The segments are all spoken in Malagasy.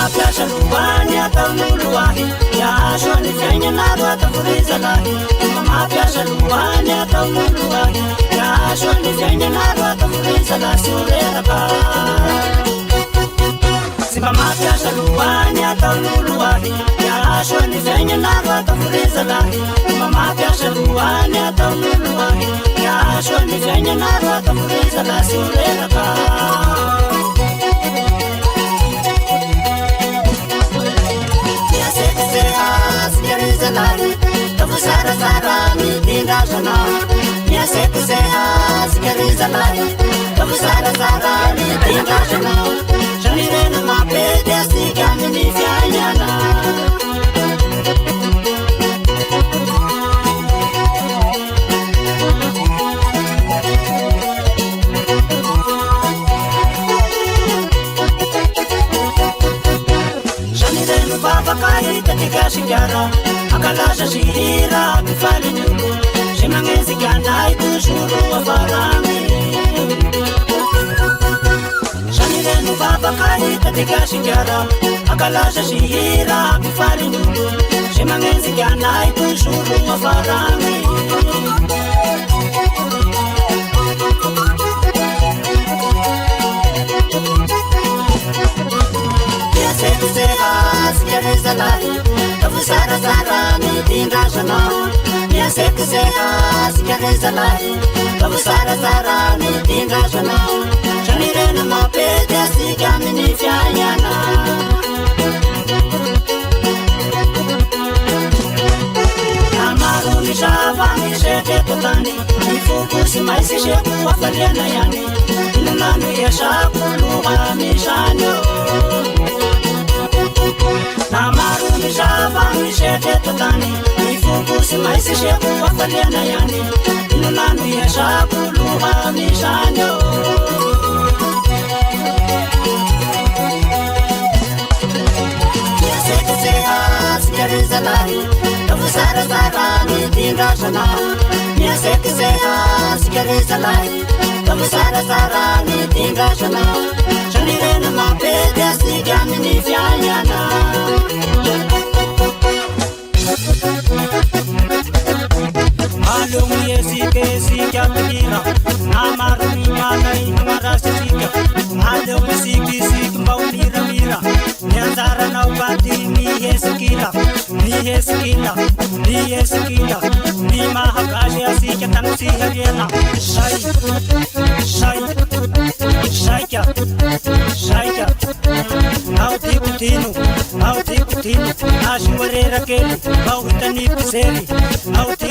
mampiasa lohany ataon'oloahy iasoany fiainanaro ataforizalahy mampiasa lohany ataon'oloahy iasoany fiainanaro ataforizalahy sy oreraka sy mba mampiasa lohany ataon'oloahy iasoany fiainanaro ataforizalahy mba mampiasa lohany ataon'oloahy iasoany fiainanaro ataforizalahy sy oreraka Tafusara mitindazana yasekeseha sikerizalai Tafusara mitindazana Shanirena mapete sikani nifyanyana Shanirena babakai tatika shikara Akalaza shihira mifalinulu Shimangezikanai kushuru wafarami Shanirenu babakai tatika shikara Akalaza shihira mifalinulu Shimangezikanai kushuru wafarami Yasekeseha sikerizalai Tafusara mitindazana yasekeseha sikerizalai Tafusara mitindazana Shanirena mapete sikani nifyanyana Amaru mishava mishete totani Nifukusi maisi sheku wafaliana yani Inunanu yashaku luha mishanyo Namaru mishava mishete totani Nifukusi maisi sheku wafaliana yani Inunanu yashaku luha mishanyo Yasekeseha sikerizalai Tafusara mitindazana Yasekeseha sikerizalai Tafusara mitindazana Shanirena mapete sikani nifyanyana Malum yesike sikapira Namaru malai marasi sika Malum siki maulira mira Nyanzara na ubati nihesikila Ni mahakashi asika tanusi hariena Shaika Auti kutinu Ashuwarera keli Auhitani piseri Auti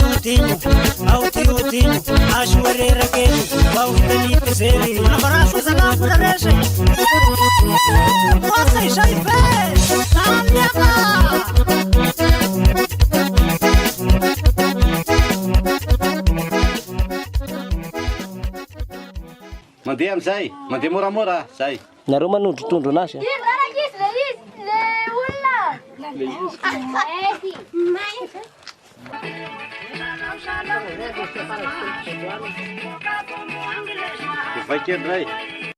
utinyu Ashuwarera keli Auhitani piseri Nabarashu zalafu da reshe Wasa ishaife Namyaka Mandeha amizay, mandeha moramora zay. Nareo manondrotondro an'azy. Vai quebrar aí.